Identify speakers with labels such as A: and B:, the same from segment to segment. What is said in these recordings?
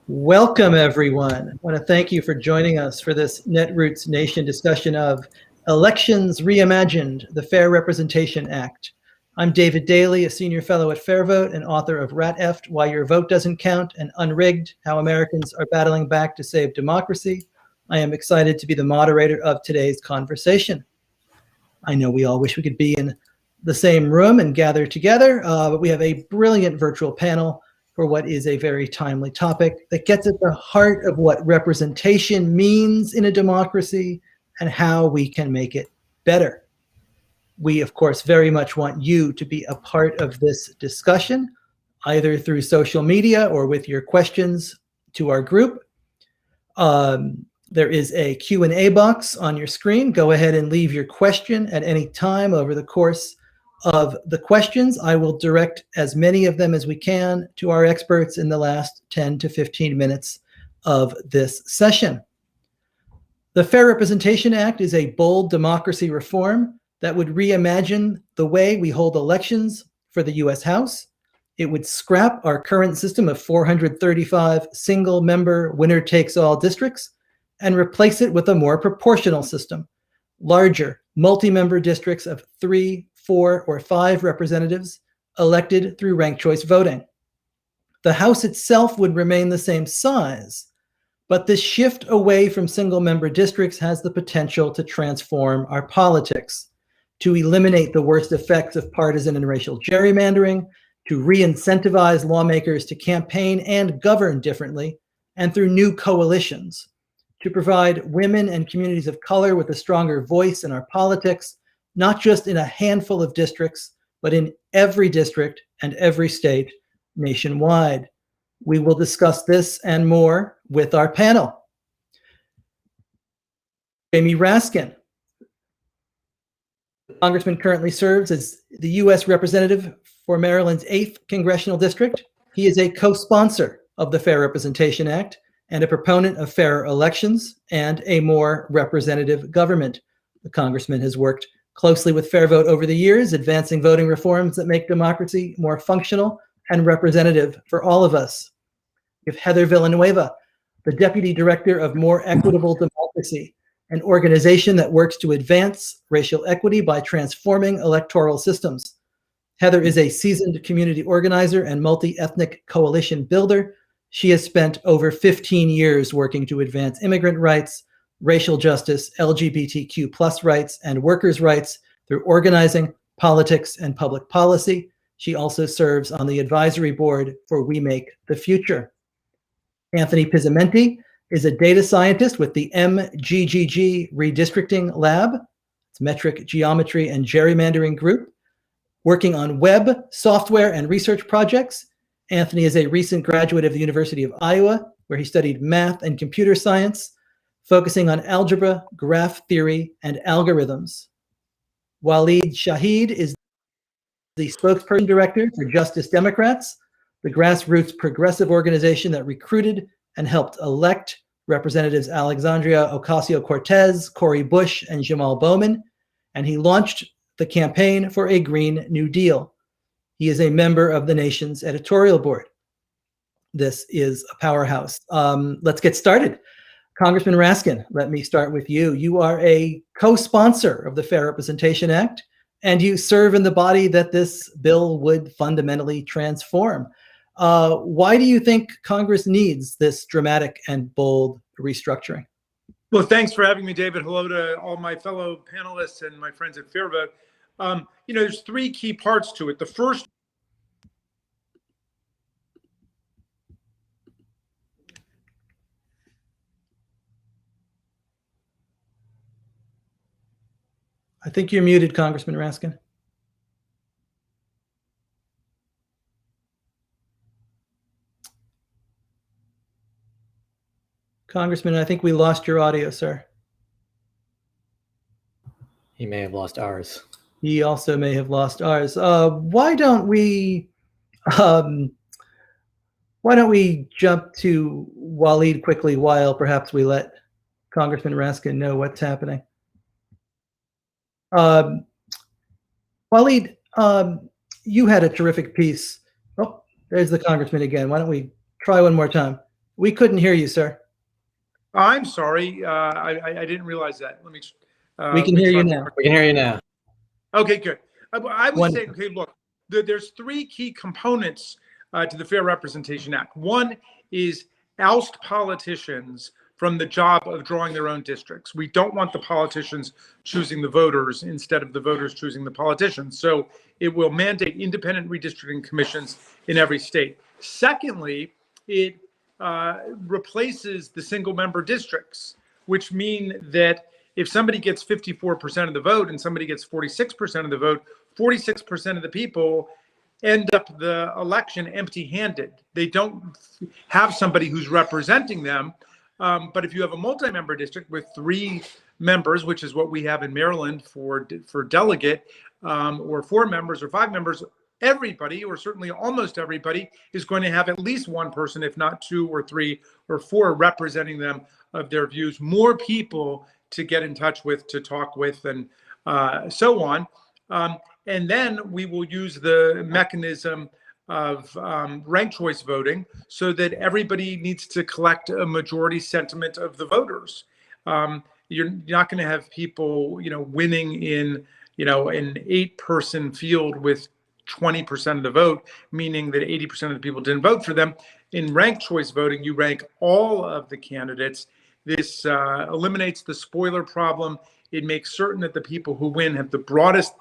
A: Welcome, everyone. I want to thank you for joining us for this Netroots Nation discussion of Elections Reimagined, the Fair Representation Act. I'm David Daly, a senior fellow at FairVote and author of Rat Eft, Why Your Vote Doesn't Count, and Unrigged, How Americans Are Battling Back to Save Democracy. I am excited to be the moderator of today's conversation. I know we all wish we could be in the same room and gather together, but we have a brilliant virtual panel for what is a very timely topic that gets at the heart of what representation means in a democracy and how we can make it better. We, of course, very much want you to be a part of this discussion, either through social media or with your questions to our group. There is a Q&A box on your screen. Go ahead and leave your question at any time over the course of the questions. I will direct as many of them as we can to our experts in the last 10 to 15 minutes of this session. The Fair Representation Act is a bold democracy reform that would reimagine the way we hold elections for the US House. It would scrap our current system of 435 single-member winner-takes-all districts and replace it with a more proportional system, larger multi-member districts of 3, 4, or 5 representatives elected through ranked choice voting. The House itself would remain the same size, but this shift away from single-member districts has the potential to transform our politics, to eliminate the worst effects of partisan and racial gerrymandering, to re-incentivize lawmakers to campaign and govern differently, and through new coalitions, to provide women and communities of color with a stronger voice in our politics, not just in a handful of districts, but in every district and every state nationwide. We will discuss this and more with our panel. Jamie Raskin. The congressman currently serves as the U.S. representative for Maryland's 8th Congressional District. He is a co-sponsor of the Fair Representation Act and a proponent of fairer elections and a more representative government. The congressman has worked closely with FairVote over the years, advancing voting reforms that make democracy more functional and representative for all of us. We have Heather Villanueva, the Deputy Director of More Equitable Democracy, an organization that works to advance racial equity by transforming electoral systems. Heather is a seasoned community organizer and multi-ethnic coalition builder. She has spent over 15 years working to advance immigrant rights, racial justice, LGBTQ+ rights, and workers' rights through organizing, politics, and public policy. She also serves on the advisory board for We Make the Future. Anthony Pizzamenti is a data scientist with the MGGG Redistricting Lab, it's Metric Geometry and Gerrymandering Group, working on web, software, and research projects. Anthony is a recent graduate of the University of Iowa, where he studied math and computer science, focusing on algebra, graph theory, and algorithms. Waleed Shahid is the spokesperson director for Justice Democrats, the grassroots progressive organization that recruited and helped elect Representatives Alexandria Ocasio-Cortez, Cori Bush, and Jamal Bowman, and he launched the campaign for a Green New Deal. He is a member of the nation's editorial board. This is a powerhouse. Let's get started. Congressman Raskin, let me start with you. You are a co-sponsor of the Fair Representation Act, and you serve in the body that this bill would fundamentally transform. Why do you think Congress needs this dramatic and bold restructuring?
B: Well, thanks for having me, David. Hello to all my fellow panelists and my friends at FairVote. There's 3 key parts to it. The first,
A: I think you're muted, Congressman Raskin. Congressman, I think we lost your audio, sir.
C: He may have lost ours.
A: He also may have lost ours. Why don't we jump to Waleed quickly while perhaps we let Congressman Raskin know what's happening? Waleed, you had a terrific piece. Oh, there's the congressman again. Why don't we try one more time? We couldn't hear you, sir.
B: I'm sorry. I didn't realize that. Let me.
A: We can hear you now.
C: We can hear you now.
B: Okay, good. I was
A: Wonderful.
B: saying, okay, look, there's three key components to the Fair Representation Act. One is oust politicians from the job of drawing their own districts. We don't want the politicians choosing the voters instead of the voters choosing the politicians. So it will mandate independent redistricting commissions in every state. Secondly, it replaces the single member districts, which mean that if somebody gets 54% of the vote and somebody gets 46% of the vote, 46% of the people end up the election empty-handed. They don't have somebody who's representing them. But if you have a multi-member district with 3 members, which is what we have in Maryland for delegate, or 4 members or 5 members, everybody, or certainly almost everybody, is going to have at least one person, if not 2 or 3 or 4, representing them of their views. More people to get in touch with, to talk with, and so on. And then we will use the mechanism of ranked choice voting so that everybody needs to collect a majority sentiment of the voters. You're not going to have people, winning in, an 8-person field with 20% of the vote, meaning that 80% of the people didn't vote for them. In ranked choice voting, you rank all of the candidates. This eliminates the spoiler problem. It makes certain that the people who win have the broadest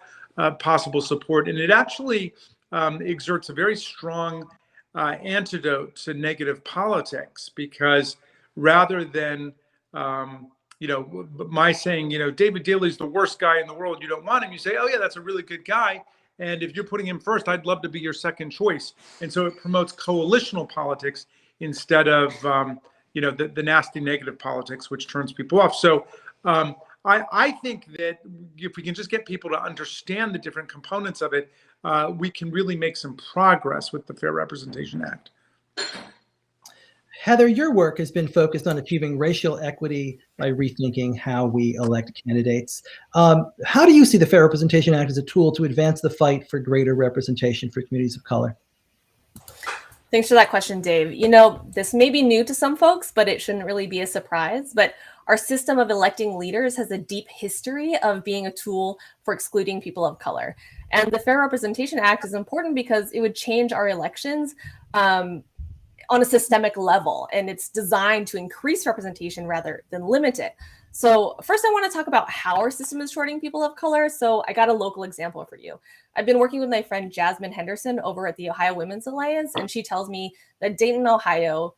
B: possible support. And it actually exerts a very strong antidote to negative politics, because rather than, my saying, David Daley's the worst guy in the world, you don't want him, you say, oh yeah, that's a really good guy. And if you're putting him first, I'd love to be your second choice. And so it promotes coalitional politics instead of, the nasty negative politics, which turns people off. So I think that if we can just get people to understand the different components of it, we can really make some progress with the Fair Representation Act.
A: Heather, your work has been focused on achieving racial equity by rethinking how we elect candidates. How do you see the Fair Representation Act as a tool to advance the fight for greater representation for communities of color?
D: Thanks for that question, Dave. This may be new to some folks, but it shouldn't really be a surprise. But our system of electing leaders has a deep history of being a tool for excluding people of color. And the Fair Representation Act is important because it would change our elections on a systemic level. And it's designed to increase representation rather than limit it. So first, I want to talk about how our system is shorting people of color. So I got a local example for you. I've been working with my friend Jasmine Henderson over at the Ohio Women's Alliance, and she tells me that in Dayton, Ohio,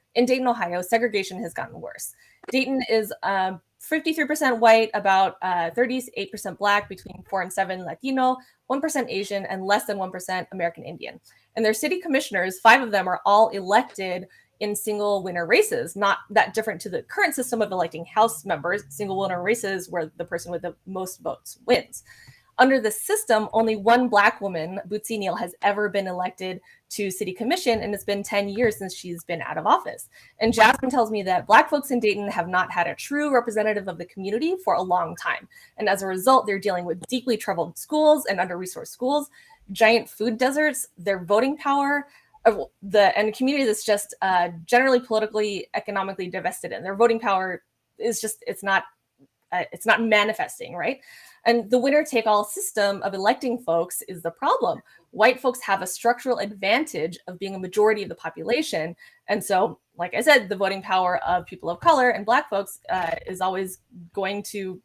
D: segregation has gotten worse. Dayton is 53% white, about 38% Black, between 4 and 7 Latino, 1% Asian, and less than 1% American Indian. And their city commissioners, 5 of them, are all elected in single winner races, not that different to the current system of electing House members, single winner races where the person with the most votes wins. Under the system, only one Black woman, Bootsy Neal, has ever been elected to city commission, and it's been 10 years since she's been out of office. And Jasmine tells me that Black folks in Dayton have not had a true representative of the community for a long time. And as a result, they're dealing with deeply troubled schools and under-resourced schools, giant food deserts, their voting power, and a community that's just generally politically, economically divested in. Their voting power is just, it's not manifesting, right? And the winner-take-all system of electing folks is the problem. White folks have a structural advantage of being a majority of the population. And so, like I said, the voting power of people of color and Black folks is always going to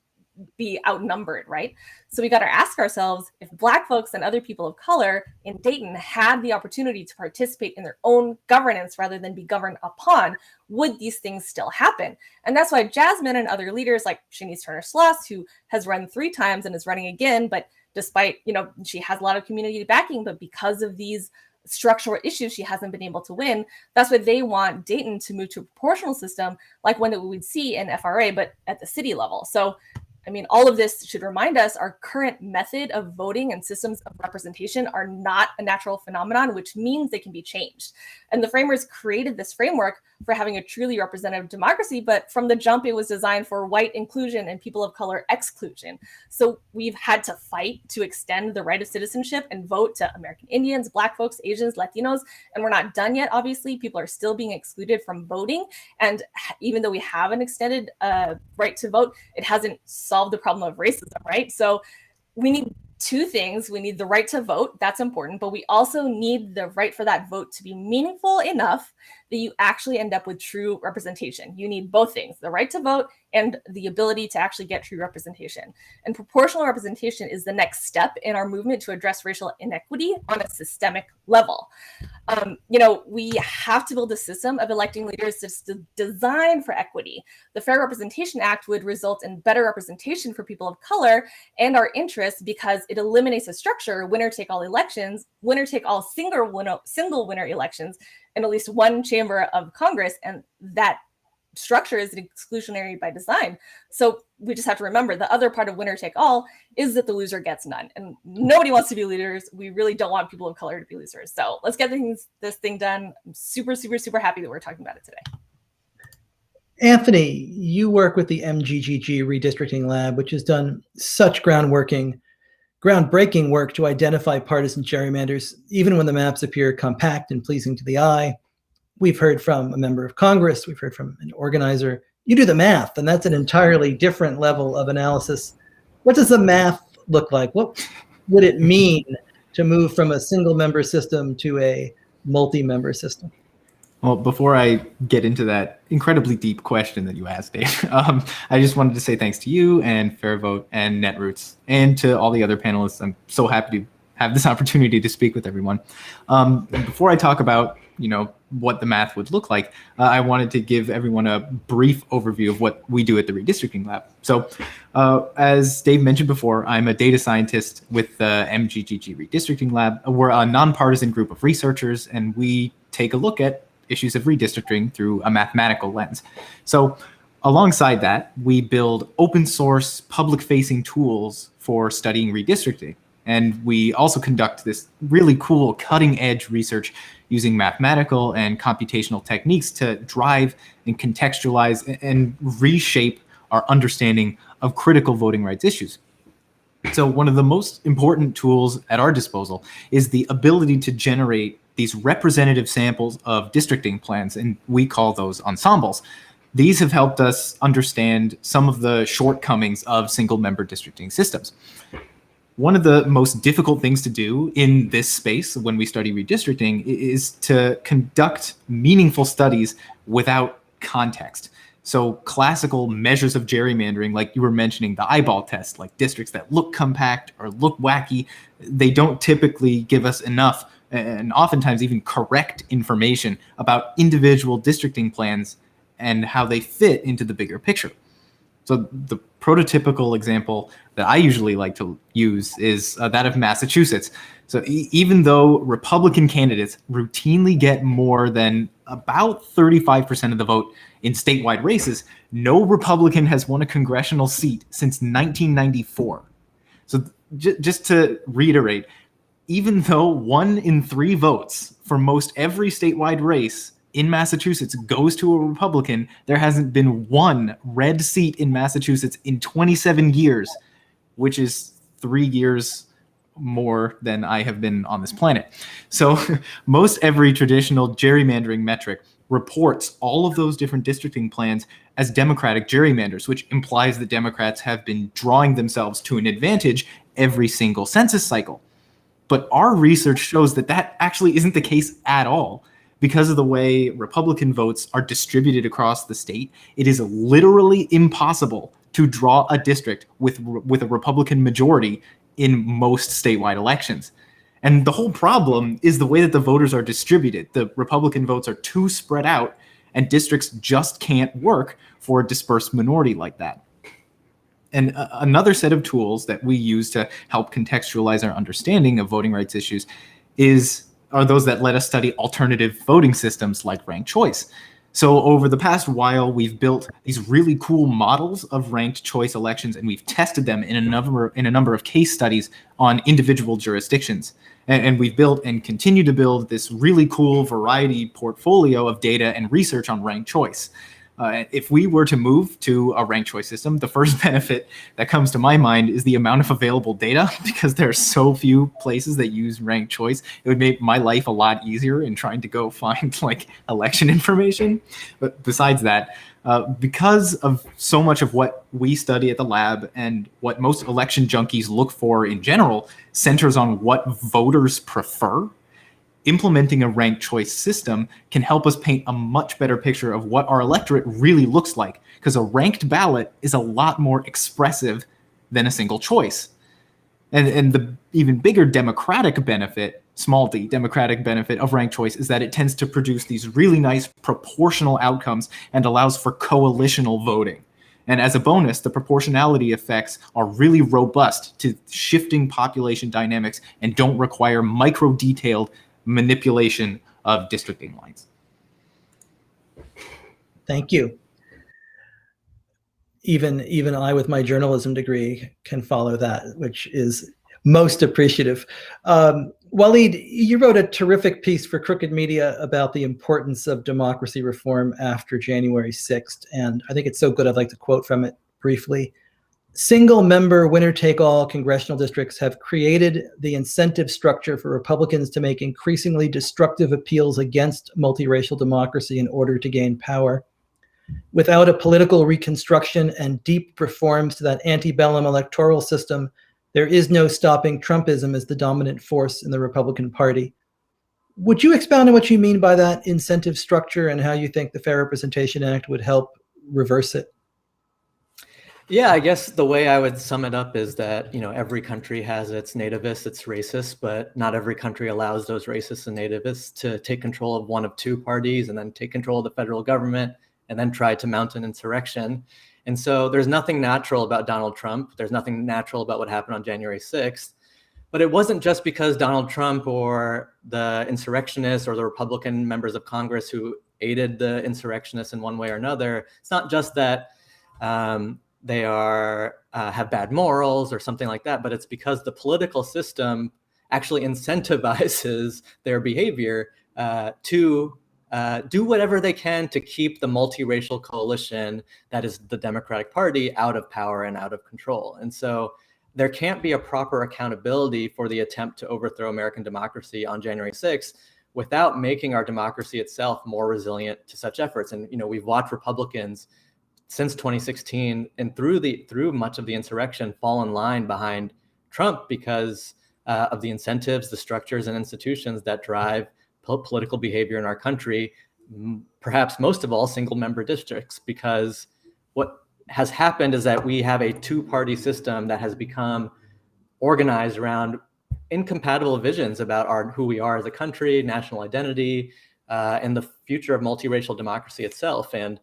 D: be outnumbered, right? So we got to ask ourselves, if Black folks and other people of color in Dayton had the opportunity to participate in their own governance rather than be governed upon, would these things still happen? And that's why Jasmine and other leaders like Shanice Turner-Sloss, who has run 3 times and is running again, but despite, she has a lot of community backing, but because of these structural issues, she hasn't been able to win. That's why they want Dayton to move to a proportional system like one that we would see in FRA, but at the city level. So all of this should remind us our current method of voting and systems of representation are not a natural phenomenon, which means they can be changed. And the framers created this framework for having a truly representative democracy, but from the jump, it was designed for white inclusion and people of color exclusion. So we've had to fight to extend the right of citizenship and vote to American Indians, Black folks, Asians, Latinos, and we're not done yet. Obviously, people are still being excluded from voting. And even though we have an extended right to vote, it hasn't solved the problem of racism, right? So we need two things. We need the right to vote. That's important. But we also need the right for that vote to be meaningful enough that you actually end up with true representation. You need both things, the right to vote and the ability to actually get true representation. And proportional representation is the next step in our movement to address racial inequity on a systemic level. We have to build a system of electing leaders that's designed for equity. The Fair Representation Act would result in better representation for people of color and our interests because it eliminates a structure, winner-take-all elections, winner-take-all single winner elections, in at least one chamber of Congress, and that structure is exclusionary by design. So we just have to remember the other part of winner take all is that the loser gets none, and nobody wants to be leaders. We really don't want people of color to be losers. So let's get this thing done. I'm super, super, super happy that we're talking about it today.
A: Anthony, you work with the MGGG Redistricting Lab, which has done such groundbreaking work to identify partisan gerrymanders, even when the maps appear compact and pleasing to the eye. We've heard from a member of Congress, we've heard from an organizer. You do the math, and that's an entirely different level of analysis. What does the math look like? What would it mean to move from a single member system to a multi-member system?
E: Well, before I get into that incredibly deep question that you asked, Dave, I just wanted to say thanks to you and Fair Vote and Netroots and to all the other panelists. I'm so happy to have this opportunity to speak with everyone. Before I talk about, what the math would look like, I wanted to give everyone a brief overview of what we do at the Redistricting Lab. So as Dave mentioned before, I'm a data scientist with the MGGG Redistricting Lab. We're a nonpartisan group of researchers, and we take a look at issues of redistricting through a mathematical lens. So alongside that, we build open source, public-facing tools for studying redistricting. And we also conduct this really cool cutting-edge research using mathematical and computational techniques to drive and contextualize and reshape our understanding of critical voting rights issues. So one of the most important tools at our disposal is the ability to generate these representative samples of districting plans, and we call those ensembles. These have helped us understand some of the shortcomings of single-member districting systems. One of the most difficult things to do in this space when we study redistricting is to conduct meaningful studies without context. So classical measures of gerrymandering, like you were mentioning, the eyeball test, like districts that look compact or look wacky, they don't typically give us enough and oftentimes even correct information about individual districting plans and how they fit into the bigger picture. So the prototypical example that I usually like to use is that of Massachusetts. So even though Republican candidates routinely get more than about 35% of the vote in statewide races, no Republican has won a congressional seat since 1994. So just to reiterate, even though 1 in 3 votes for most every statewide race in Massachusetts goes to a Republican, there hasn't been one red seat in Massachusetts in 27 years, which is 3 years more than I have been on this planet. So most every traditional gerrymandering metric reports all of those different districting plans as Democratic gerrymanders, which implies that Democrats have been drawing themselves to an advantage every single census cycle. But our research shows that that actually isn't the case at all. Because of the way Republican votes are distributed across the state, it is literally impossible to draw a district with a Republican majority in most statewide elections. And the whole problem is the way that the voters are distributed. The Republican votes are too spread out, and districts just can't work for a dispersed minority like that. And another set of tools that we use to help contextualize our understanding of voting rights issues are those that let us study alternative voting systems like ranked choice. So over the past while, we've built these really cool models of ranked choice elections, and we've tested them in a number of case studies on individual jurisdictions. And we've built and continue to build this really cool variety portfolio of data and research on ranked choice. If we were to move to a ranked choice system, the first benefit that comes to my mind is the amount of available data, because there are so few places that use ranked choice. It would make my life a lot easier in trying to go find like election information. But besides that, because of so much of what we study at the lab and what most election junkies look for in general centers on what voters prefer, implementing a ranked choice system can help us paint a much better picture of what our electorate really looks like, because a ranked ballot is a lot more expressive than a single choice. And the even bigger democratic benefit, small d, democratic benefit of ranked choice is that it tends to produce these really nice proportional outcomes and allows for coalitional voting. And as a bonus, the proportionality effects are really robust to shifting population dynamics and don't require micro-detailed manipulation of districting lines.
A: Thank you. Even I, with my journalism degree, can follow that, which is most appreciative. Waleed, you wrote a terrific piece for Crooked Media about the importance of democracy reform after January 6th, and I think it's so good I'd like to quote from it briefly. Single-member winner-take-all congressional districts have created the incentive structure for Republicans to make increasingly destructive appeals against multiracial democracy in order to gain power. Without a political reconstruction and deep reforms to that antebellum electoral system, there is no stopping Trumpism as the dominant force in the Republican Party. Would you expound on what you mean by that incentive structure and how you think the Fair Representation Act would help reverse it?
C: Yeah, I guess the way I would sum it up is that, every country has its nativists, its racists, but not every country allows those racists and nativists to take control of one of two parties and then take control of the federal government and then try to mount an insurrection. And so there's nothing natural about Donald Trump. There's nothing natural about what happened on January 6th. But it wasn't just because Donald Trump or the insurrectionists or the Republican members of Congress who aided the insurrectionists in one way or another. It's not just that they have bad morals or something like that, but it's because the political system actually incentivizes their behavior to do whatever they can to keep the multiracial coalition that is the Democratic Party out of power and out of control. And so there can't be a proper accountability for the attempt to overthrow American democracy on January 6th without making our democracy itself more resilient to such efforts. And we've watched Republicans since 2016 and through much of the insurrection fall in line behind Trump because of the incentives, the structures, and institutions that drive political behavior in our country, perhaps most of all single-member districts, because what has happened is that we have a two-party system that has become organized around incompatible visions about who we are as a country, national identity, and the future of multiracial democracy itself. And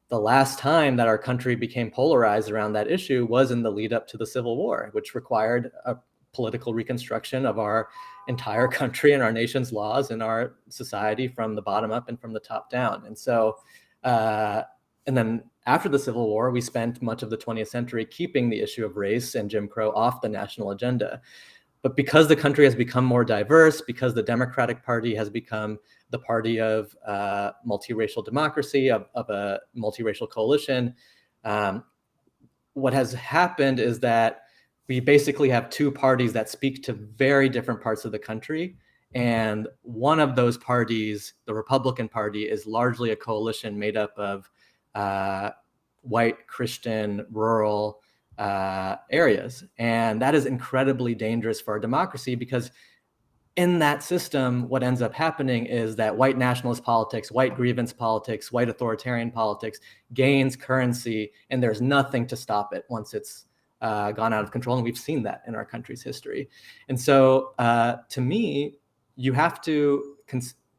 C: the last time that our country became polarized around that issue was in the lead up to the Civil War, which required a political reconstruction of our entire country and our nation's laws and our society from the bottom up and from the top down. And so, and then after the Civil War, we spent much of the 20th century keeping the issue of race and Jim Crow off the national agenda. But because the country has become more diverse, because the Democratic Party has become the party of multiracial democracy, of a multiracial coalition, what has happened is that we basically have two parties that speak to very different parts of the country. And one of those parties, the Republican Party, is largely a coalition made up of white, Christian, rural areas. And that is incredibly dangerous for our democracy because in that system, what ends up happening is that white nationalist politics, white grievance politics, white authoritarian politics gains currency, and there's nothing to stop it once it's gone out of control. And we've seen that in our country's history. And so to me, you have to,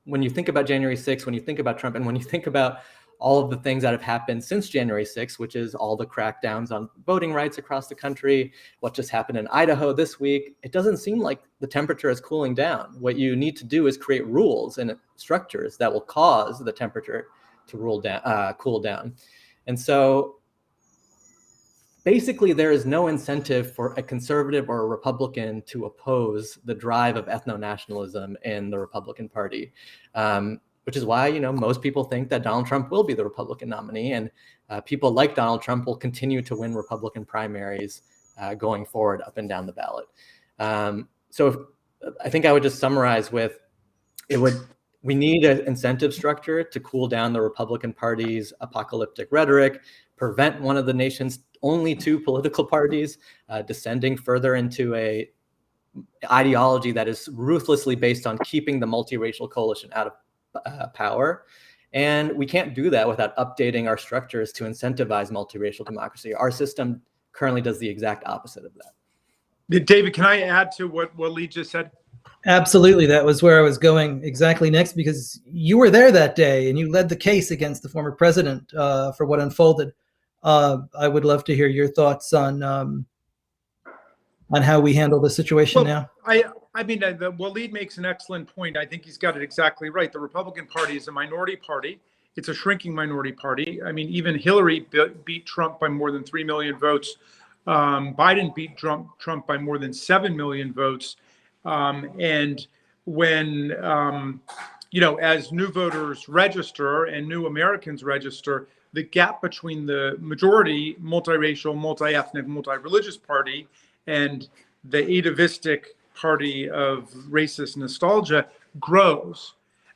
C: when you think about January 6th, when you think about Trump, and when you think about all of the things that have happened since January 6th, which is all the crackdowns on voting rights across the country, what just happened in Idaho this week, it doesn't seem like the temperature is cooling down. What you need to do is create rules and structures that will cause the temperature to cool down. And so basically, there is no incentive for a conservative or a Republican to oppose the drive of ethno-nationalism in the Republican Party, which is why, most people think that Donald Trump will be the Republican nominee, and people like Donald Trump will continue to win Republican primaries going forward up and down the ballot. I think I would just summarize with, we need an incentive structure to cool down the Republican Party's apocalyptic rhetoric, prevent one of the nation's only two political parties descending further into a ideology that is ruthlessly based on keeping the multiracial coalition out of power. And we can't do that without updating our structures to incentivize multiracial democracy. Our system currently does the exact opposite of that.
B: David, can I add to what Lee just said?
A: Absolutely. That was where I was going exactly next, because you were there that day and you led the case against the former president for what unfolded. I would love to hear your thoughts on how we handle the situation now.
B: I mean, Waleed makes an excellent point. I think he's got it exactly right. The Republican Party is a minority party. It's a shrinking minority party. I mean, even Hillary beat Trump by more than 3 million votes. Biden beat Trump by more than 7 million votes. And when, as new voters register and new Americans register, the gap between the majority multiracial, multi-ethnic, multi-religious party and the atavistic party of racist nostalgia grows.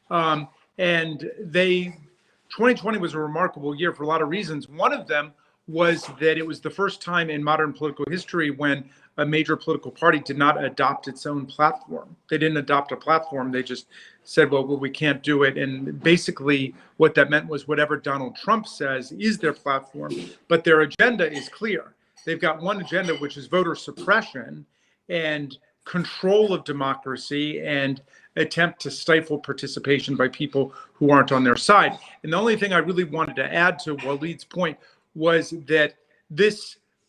B: And 2020 was a remarkable year for a lot of reasons. One of them was that it was the first time in modern political history when a major political party did not adopt its own platform. They didn't adopt a platform. They just said, well, we can't do it. And basically what that meant was whatever Donald Trump says is their platform, but their agenda is clear. They've got one agenda, which is voter suppression and control of democracy and attempt to stifle participation by people who aren't on their side. And the only thing I really wanted to add to Waleed's point was that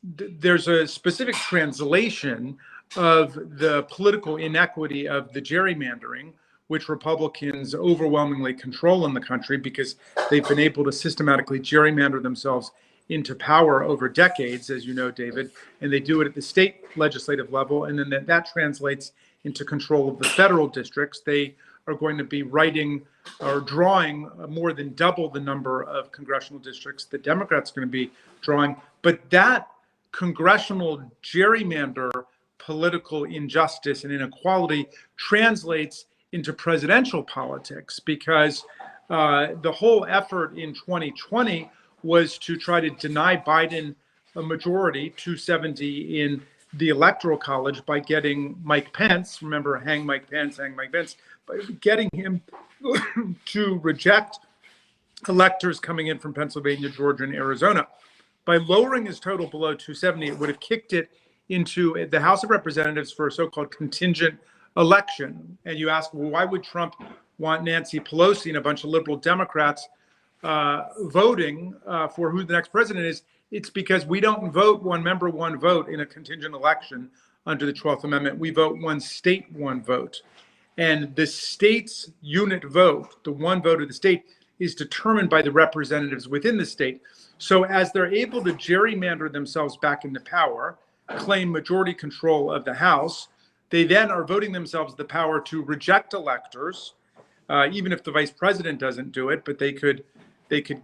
B: there's a specific translation of the political inequity of the gerrymandering, which Republicans overwhelmingly control in the country because they've been able to systematically gerrymander themselves into power over decades, as you know, David, and they do it at the state legislative level, and then that translates into control of the federal districts. They are going to be writing or drawing more than double the number of congressional districts the Democrats are going to be drawing. But that congressional gerrymander political injustice and inequality translates into presidential politics, because the whole effort in 2020 was to try to deny Biden a majority, 270 in the Electoral College, by getting Mike Pence, remember, hang Mike Pence, by getting him to reject electors coming in from Pennsylvania, Georgia, and Arizona. By lowering his total below 270, it would have kicked it into the House of Representatives for a so-called contingent election. And you ask, well, why would Trump want Nancy Pelosi and a bunch of liberal Democrats voting for who the next president is? It's because we don't vote one member, one vote in a contingent election under the 12th Amendment. We vote one state, one vote. And the state's unit vote, the one vote of the state, is determined by the representatives within the state. So as they're able to gerrymander themselves back into power, claim majority control of the House, they then are voting themselves the power to reject electors, even if the vice president doesn't do it, but they could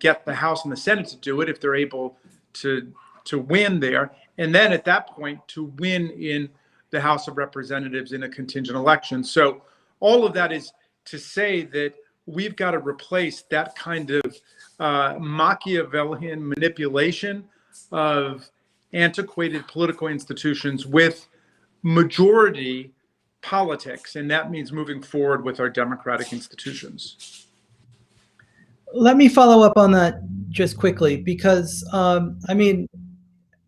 B: get the House and the Senate to do it if they're able to win there. And then at that point to win in the House of Representatives in a contingent election. So all of that is to say that we've got to replace that kind of Machiavellian manipulation of antiquated political institutions with majority politics. And that means moving forward with our democratic institutions.
A: Let me follow up on that just quickly, because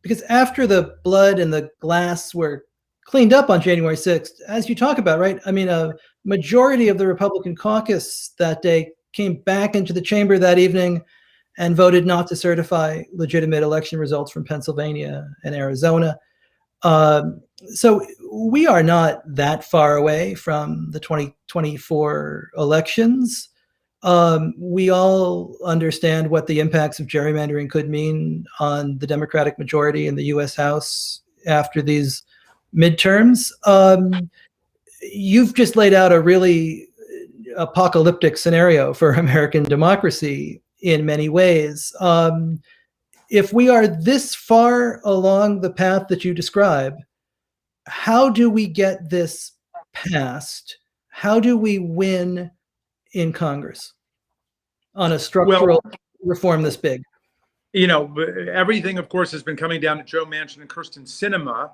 A: because after the blood and the glass were cleaned up on January 6th, as you talk about, right? I mean, a majority of the Republican caucus that day came back into the chamber that evening and voted not to certify legitimate election results from Pennsylvania and Arizona. So we are not that far away from the 2024 elections. We all understand what the impacts of gerrymandering could mean on the Democratic majority in the U.S. House after these midterms. You've just laid out a really apocalyptic scenario for American democracy in many ways. If we are this far along the path that you describe, how do we get this passed? How do we win in Congress on a structural reform this big?
B: Everything, of course, has been coming down to Joe Manchin and Kirsten Sinema.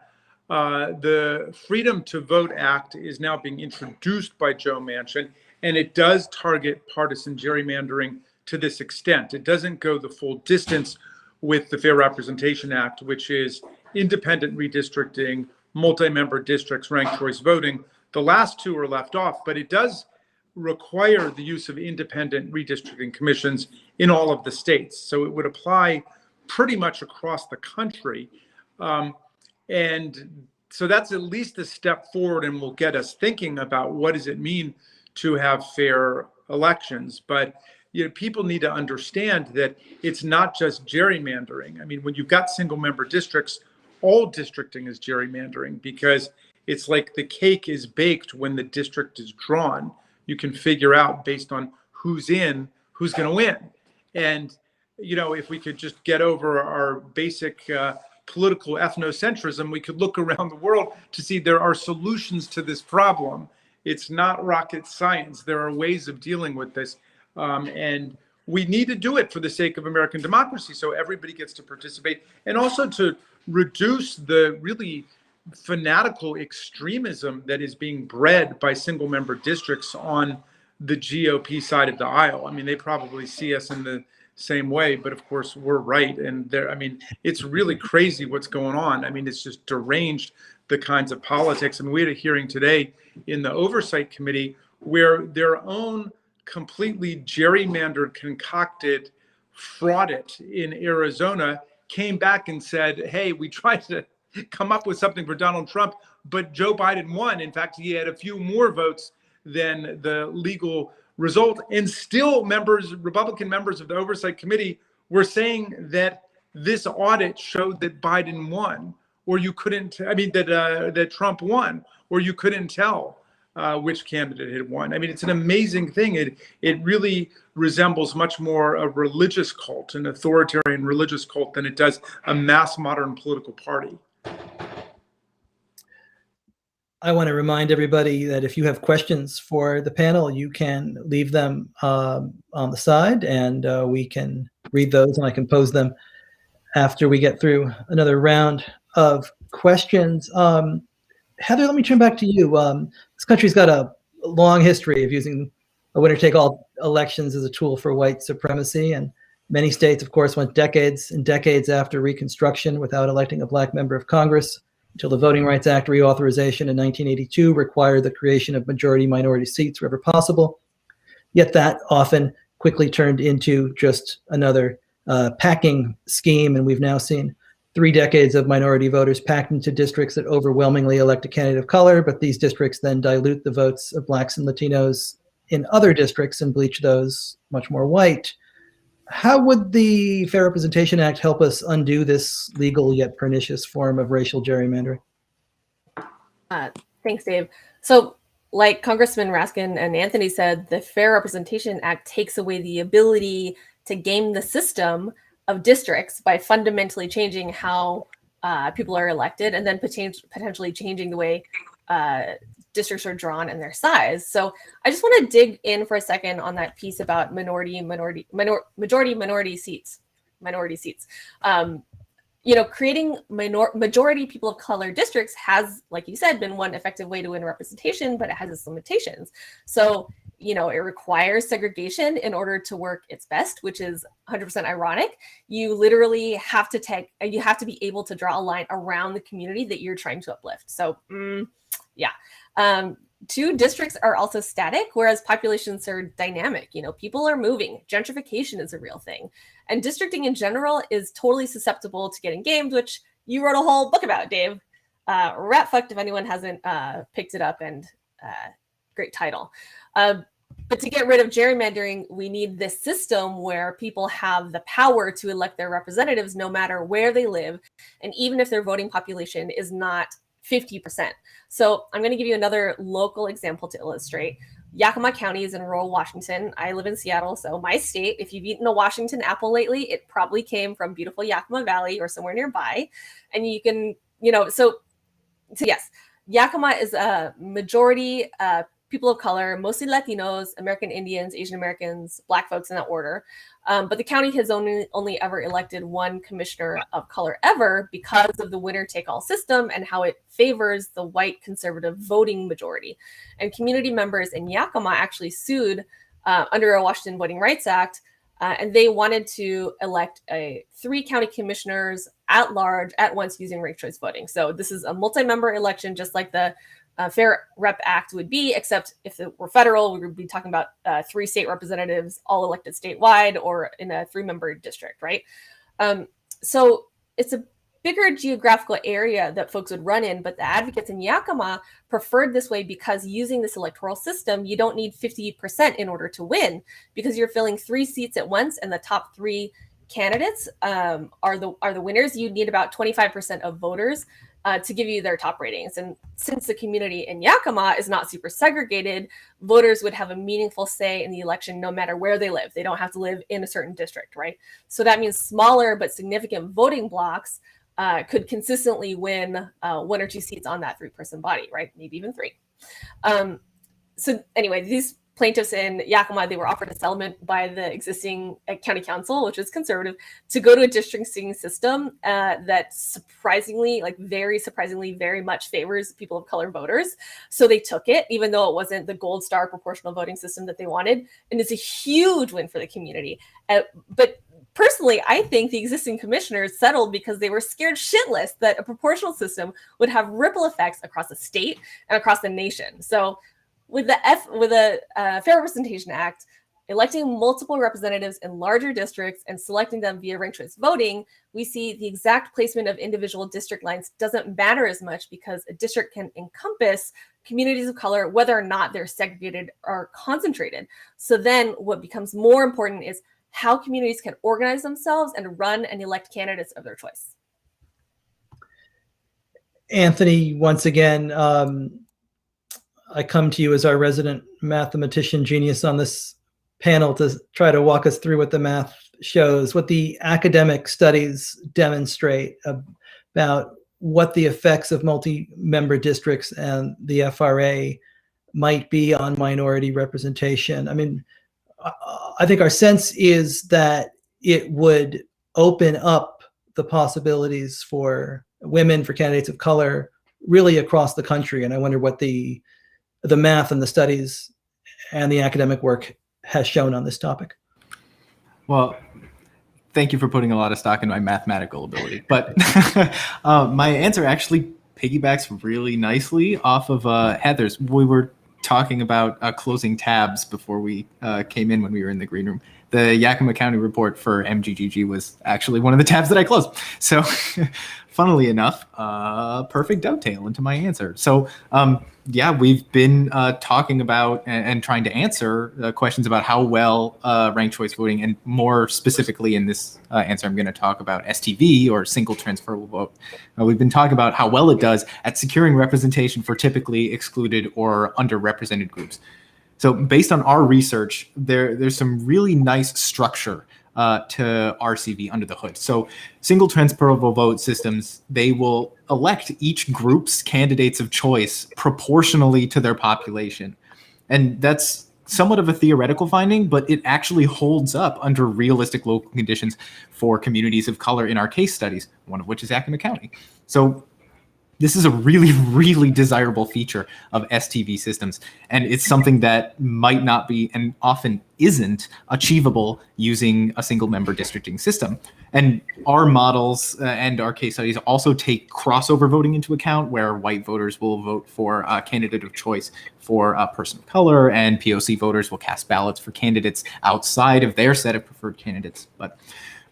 B: The Freedom to Vote Act is now being introduced by Joe Manchin, and it does target partisan gerrymandering to this extent. It doesn't go the full distance with the Fair Representation Act, which is independent redistricting, multi-member districts, ranked choice voting. The last two are left off, but it does require the use of independent redistricting commissions in all of the states. So it would apply pretty much across the country. And so that's at least a step forward and will get us thinking about what does it mean to have fair elections. But people need to understand that it's not just gerrymandering. I mean, when you've got single member districts, all districting is gerrymandering because it's like the cake is baked when the district is drawn. You can figure out based on who's in, who's going to win. And, if we could just get over our basic political ethnocentrism, we could look around the world to see there are solutions to this problem. It's not rocket science. There are ways of dealing with this. And we need to do it for the sake of American democracy so everybody gets to participate, and also to reduce the really fanatical extremism that is being bred by single member districts on the GOP side of the aisle. I mean, they probably see us in the same way, but of course we're right. And it's really crazy what's going on. I mean, it's just deranged, the kinds of politics. I mean, we had a hearing today in the Oversight Committee where their own completely gerrymandered, concocted fraudit in Arizona came back and said, hey, we tried to come up with something for Donald Trump, but Joe Biden won. In fact, he had a few more votes than the legal result. And still Republican members of the Oversight Committee were saying that this audit showed that Biden won, or you couldn't, that Trump won, or you couldn't tell which candidate had won. I mean, it's an amazing thing. It really resembles much more a religious cult, an authoritarian religious cult, than it does a mass modern political party.
A: I want to remind everybody that if you have questions for the panel, you can leave them on the side, and we can read those, and I can pose them after we get through another round of questions. Heather, let me turn back to you. This country's got a long history of using a winner-take-all elections as a tool for white supremacy, and many states, of course, went decades and decades after Reconstruction without electing a black member of Congress, until the Voting Rights Act reauthorization in 1982 required the creation of majority-minority seats wherever possible. Yet that often quickly turned into just another packing scheme, and we've now seen 3 decades of minority voters packed into districts that overwhelmingly elect a candidate of color, but these districts then dilute the votes of Blacks and Latinos in other districts and bleach those much more white. How would the Fair Representation Act help us undo this legal yet pernicious form of racial gerrymandering?
D: Thanks, Dave. So, like Congressman Raskin and Anthony said, the Fair Representation Act takes away the ability to game the system of districts by fundamentally changing how people are elected, and then potentially changing the way districts are drawn and their size. So I just want to dig in for a second on that piece about majority seats. Creating majority people of color districts has, like you said, been one effective way to win representation, but it has its limitations. So, it requires segregation in order to work its best, which is 100% ironic. You literally have to be able to draw a line around the community that you're trying to uplift. So, yeah. 2, districts are also static, whereas populations are dynamic. People are moving. Gentrification is a real thing. And districting in general is totally susceptible to getting gamed, which you wrote a whole book about, Dave. Rat fucked if anyone hasn't picked it up, and great title. But to get rid of gerrymandering, we need this system where people have the power to elect their representatives no matter where they live, and even if their voting population is not 50%. So I'm going to give you another local example to illustrate. Yakima County is in rural Washington. I live in Seattle, so my state. If you've eaten a Washington apple lately, it probably came from beautiful Yakima Valley or somewhere nearby. And you can, so yes, Yakima is a majority people of color, mostly Latinos, American Indians, Asian Americans, Black folks in that order. But the county has only ever elected one commissioner of color ever because of the winner-take-all system and how it favors the white conservative voting majority. And community members in Yakima actually sued under a Washington Voting Rights Act, and they wanted to elect 3 county commissioners at large at once using ranked choice voting. So this is a multi-member election, just like the Fair Rep Act would be, except if it were federal, we would be talking about 3 state representatives all elected statewide or in a 3-member district, right? So it's a bigger geographical area that folks would run in, but the advocates in Yakima preferred this way because using this electoral system, you don't need 50% in order to win, because you're filling 3 seats at once and the top 3 candidates are the winners. You need about 25% of voters to give you their top ratings. And since the community in Yakima is not super segregated, voters would have a meaningful say in the election no matter where they live. They don't have to live in a certain district, right? So that means smaller but significant voting blocks could consistently win 1 or 2 seats on that 3-person body, right? Maybe even 3. So anyway, these plaintiffs in Yakima, they were offered a settlement by the existing county council, which is conservative, to go to a districting system that surprisingly, very surprisingly, very much favors people of color voters. So they took it, even though it wasn't the gold star proportional voting system that they wanted. And it's a huge win for the community. But personally, I think the existing commissioners settled because they were scared shitless that a proportional system would have ripple effects across the state and across the nation. So with the Fair Representation Act, electing multiple representatives in larger districts and selecting them via ranked choice voting, we see the exact placement of individual district lines doesn't matter as much because a district can encompass communities of color, whether or not they're segregated or concentrated. So then what becomes more important is how communities can organize themselves and run and elect candidates of their choice.
A: Anthony, once again, I come to you as our resident mathematician genius on this panel to try to walk us through what the math shows, what the academic studies demonstrate about what the effects of multi-member districts and the FRA might be on minority representation. I mean, I think our sense is that it would open up the possibilities for women, for candidates of color, really across the country. And I wonder what the math and the studies and the academic work has shown on this topic.
E: Well, thank you for putting a lot of stock in my mathematical ability. But my answer actually piggybacks really nicely off of Heather's. We were talking about closing tabs before we came in when we were in the green room. The Yakima County report for MGGG was actually one of the tabs that I closed. So funnily enough, perfect dovetail into my answer. So yeah, we've been talking about and trying to answer questions about how well ranked choice voting, and more specifically in this answer, I'm going to talk about STV, or single transferable vote. We've been talking about how well it does at securing representation for typically excluded or underrepresented groups. So based on our research, there's some really nice structure to RCV under the hood. So single transferable vote systems, they will elect each group's candidates of choice proportionally to their population. And that's somewhat of a theoretical finding, but it actually holds up under realistic local conditions for communities of color in our case studies, one of which is Yakima County. So this is a really, really desirable feature of STV systems, and it's something that might not be, and often isn't, achievable using a single member districting system. And our models and our case studies also take crossover voting into account, where white voters will vote for a candidate of choice for a person of color, and POC voters will cast ballots for candidates outside of their set of preferred candidates. But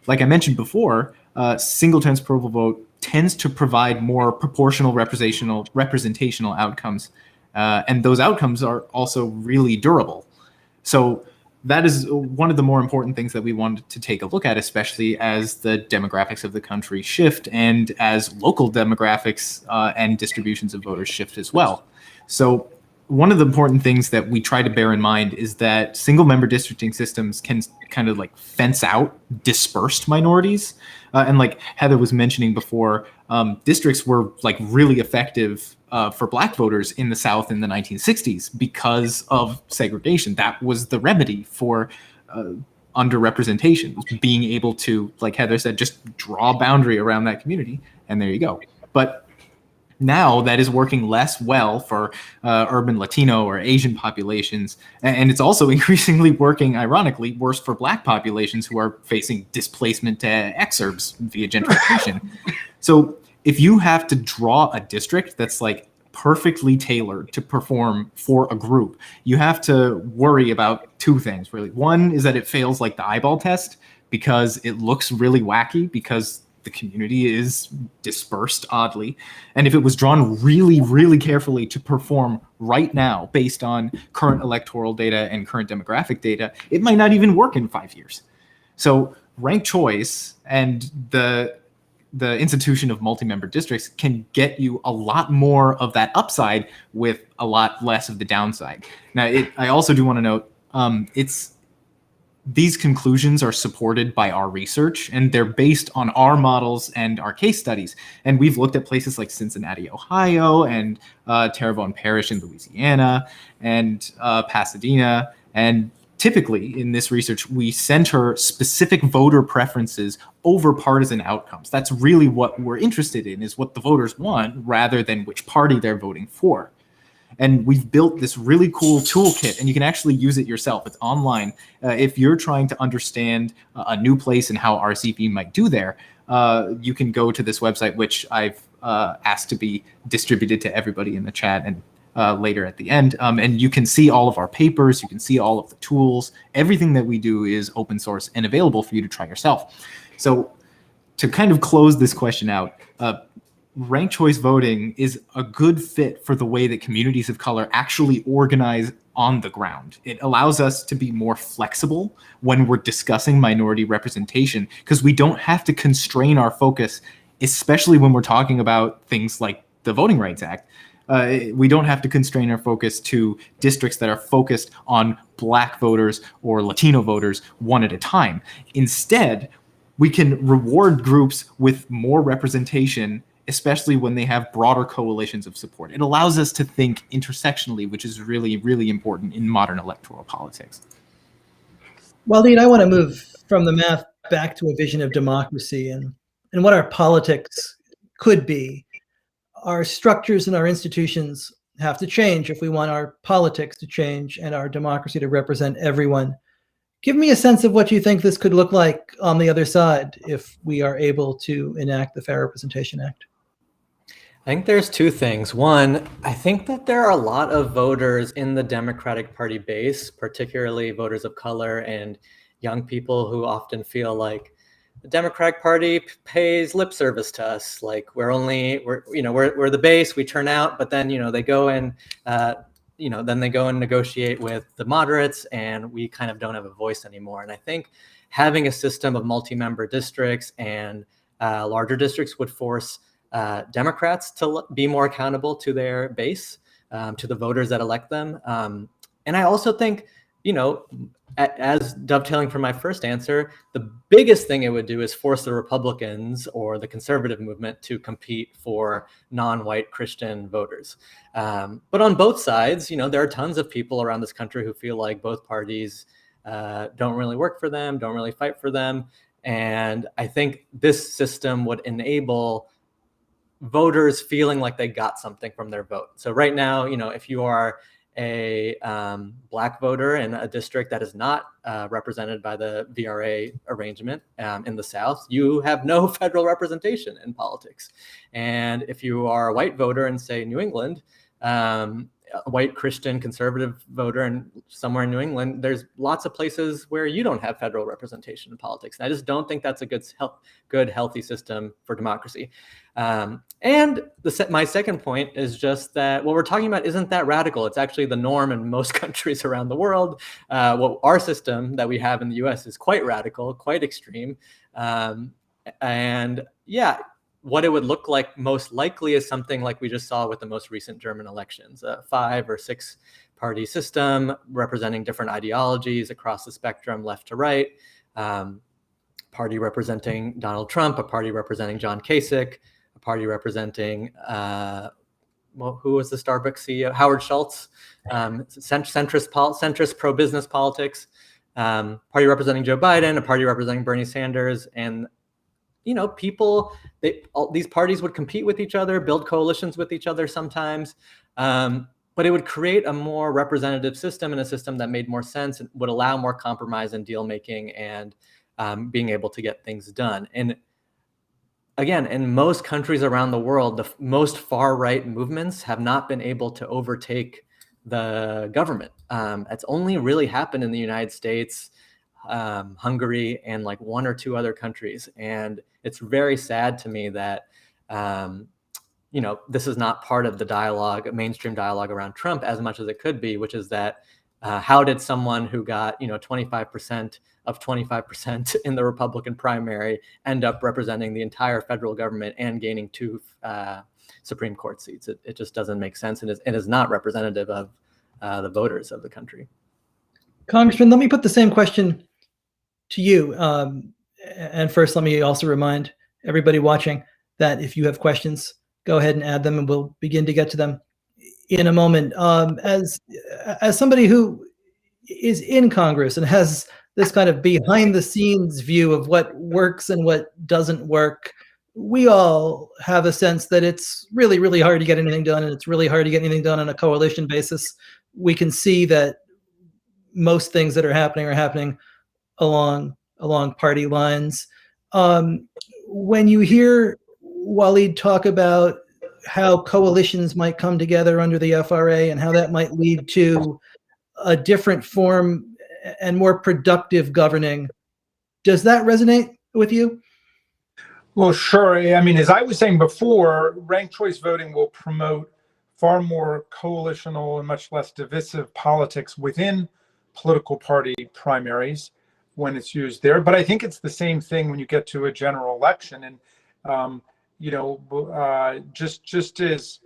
E: like I mentioned before, single transferable vote tends to provide more proportional representational outcomes. And those outcomes are also really durable. So that is one of the more important things that we wanted to take a look at, especially as the demographics of the country shift and as local demographics and distributions of voters shift as well. So one of the important things that we try to bear in mind is that single member districting systems can kind of like fence out dispersed minorities. And like Heather was mentioning before, districts were like really effective for Black voters in the South in the 1960s because of segregation. That was the remedy for underrepresentation, being able to, like Heather said, just draw a boundary around that community, and there you go. But now that is working less well for urban Latino or Asian populations. And it's also increasingly working, ironically, worse for Black populations who are facing displacement to exurbs via gentrification. So if you have to draw a district that's like perfectly tailored to perform for a group, you have to worry about two things, really. One is that it fails like the eyeball test because it looks really wacky because the community is dispersed oddly. And if it was drawn really, really carefully to perform right now based on current electoral data and current demographic data, it might not even work in 5 years. So ranked choice and the institution of multi-member districts can get you a lot more of that upside with a lot less of the downside. Now, I also do want to note, these conclusions are supported by our research, and they're based on our models and our case studies. And we've looked at places like Cincinnati, Ohio, and Terrebonne Parish in Louisiana, and Pasadena. And typically in this research, we center specific voter preferences over partisan outcomes. That's really what we're interested in, is what the voters want rather than which party they're voting for. And we've built this really cool toolkit, and you can actually use it yourself. It's online. If you're trying to understand a new place and how RCV might do there, you can go to this website, which I've asked to be distributed to everybody in the chat and later at the end. And you can see all of our papers. You can see all of the tools. Everything that we do is open source and available for you to try yourself. So to kind of close this question out, ranked choice voting is a good fit for the way that communities of color actually organize on the ground. It allows us to be more flexible when we're discussing minority representation because we don't have to constrain our focus, especially when we're talking about things like the Voting Rights Act. We don't have to constrain our focus to districts that are focused on Black voters or Latino voters one at a time. Instead, we can reward groups with more representation, especially when they have broader coalitions of support. It allows us to think intersectionally, which is really, really important in modern electoral politics.
A: Waleed, I want to move from the math back to a vision of democracy and what our politics could be. Our structures and our institutions have to change if we want our politics to change and our democracy to represent everyone. Give me a sense of what you think this could look like on the other side if we are able to enact the Fair Representation Act.
C: I think there's two things. One, I think that there are a lot of voters in the Democratic Party base, particularly voters of color and young people, who often feel like the Democratic Party pays lip service to us. Like we're the base, we turn out, but then, they go and, then they go and negotiate with the moderates, and we kind of don't have a voice anymore. And I think having a system of multi-member districts and larger districts would force Democrats to be more accountable to their base, to the voters that elect them. And I also think, as dovetailing from my first answer, the biggest thing it would do is force the Republicans or the conservative movement to compete for non-white Christian voters. But on both sides, there are tons of people around this country who feel like both parties don't really work for them, don't really fight for them. And I think this system would enable voters feeling like they got something from their vote. So right now, if you are a Black voter in a district that is not represented by the VRA arrangement in the South, you have no federal representation in politics. And if you are a white voter in, say, New England, a white Christian conservative voter and somewhere in New England, there's lots of places where you don't have federal representation in politics. And I just don't think that's a good healthy system for democracy. And my second point is just that what we're talking about isn't that radical. It's actually the norm in most countries around the world. Our system that we have in the US is quite radical, quite extreme. And yeah, what it would look like most likely is something like we just saw with the most recent German elections, a 5 or 6 party system representing different ideologies across the spectrum, left to right, party representing Donald Trump, a party representing John Kasich, a party representing, who was the Starbucks CEO? Howard Schultz, centrist pro-business politics, party representing Joe Biden, a party representing Bernie Sanders, and these parties would compete with each other, build coalitions with each other sometimes, but it would create a more representative system and a system that made more sense and would allow more compromise and deal making and being able to get things done. And again, in most countries around the world, the most far-right movements have not been able to overtake the government. It's only really happened in the United States, Hungary, and like 1 or 2 other countries. And it's very sad to me that, this is not part of the dialogue, mainstream dialogue around Trump as much as it could be, which is that how did someone who got, 25% of 25% in the Republican primary end up representing the entire federal government and gaining 2 Supreme Court seats? It just doesn't make sense, and it is not representative of the voters of the country.
A: Congressman, let me put the same question to you. And first, let me also remind everybody watching that if you have questions, go ahead and add them, and we'll begin to get to them in a moment. As somebody who is in Congress and has this kind of behind the scenes view of what works and what doesn't work, we all have a sense that it's really, really hard to get anything done, and it's really hard to get anything done on a coalition basis. We can see that most things that are happening along party lines. When you hear Waleed talk about how coalitions might come together under the FRA and how that might lead to a different form and more productive governing, does that resonate with you?
B: Well, sure. I mean, as I was saying before, ranked choice voting will promote far more coalitional and much less divisive politics within political party primaries when it's used there. But I think it's the same thing when you get to a general election. And, just as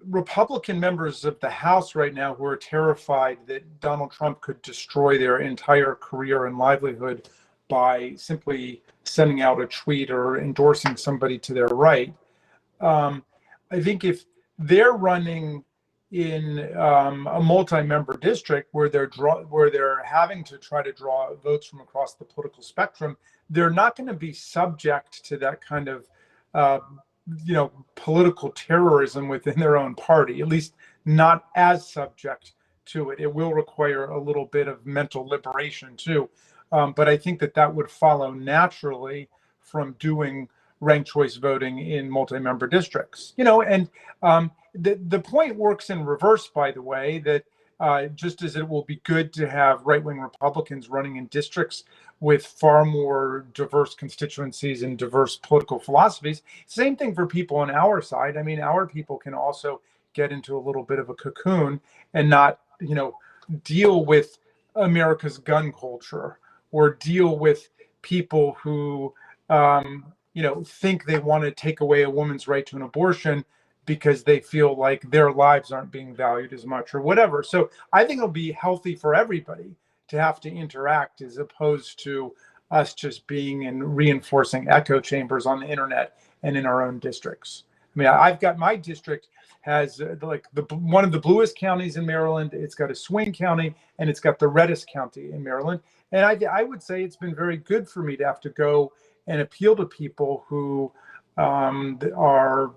B: Republican members of the House right now who are terrified that Donald Trump could destroy their entire career and livelihood by simply sending out a tweet or endorsing somebody to their right. I think if they're running in a multi-member district where they're having to try to draw votes from across the political spectrum, they're not going to be subject to that kind of political terrorism within their own party, at least not as subject to it. It will require a little bit of mental liberation too. But I think that would follow naturally from doing ranked choice voting in multi-member districts. The point works in reverse, by the way, that just as it will be good to have right-wing Republicans running in districts with far more diverse constituencies and diverse political philosophies, same thing for people on our side. I mean, our people can also get into a little bit of a cocoon and not, deal with America's gun culture or deal with people who, think they want to take away a woman's right to an abortion because they feel like their lives aren't being valued as much or whatever. So I think it'll be healthy for everybody to have to interact as opposed to us just being in reinforcing echo chambers on the internet and in our own districts. I mean, I've got my district has one of the bluest counties in Maryland. It's got a swing county and it's got the reddest county in Maryland. And I would say it's been very good for me to have to go and appeal to people who are,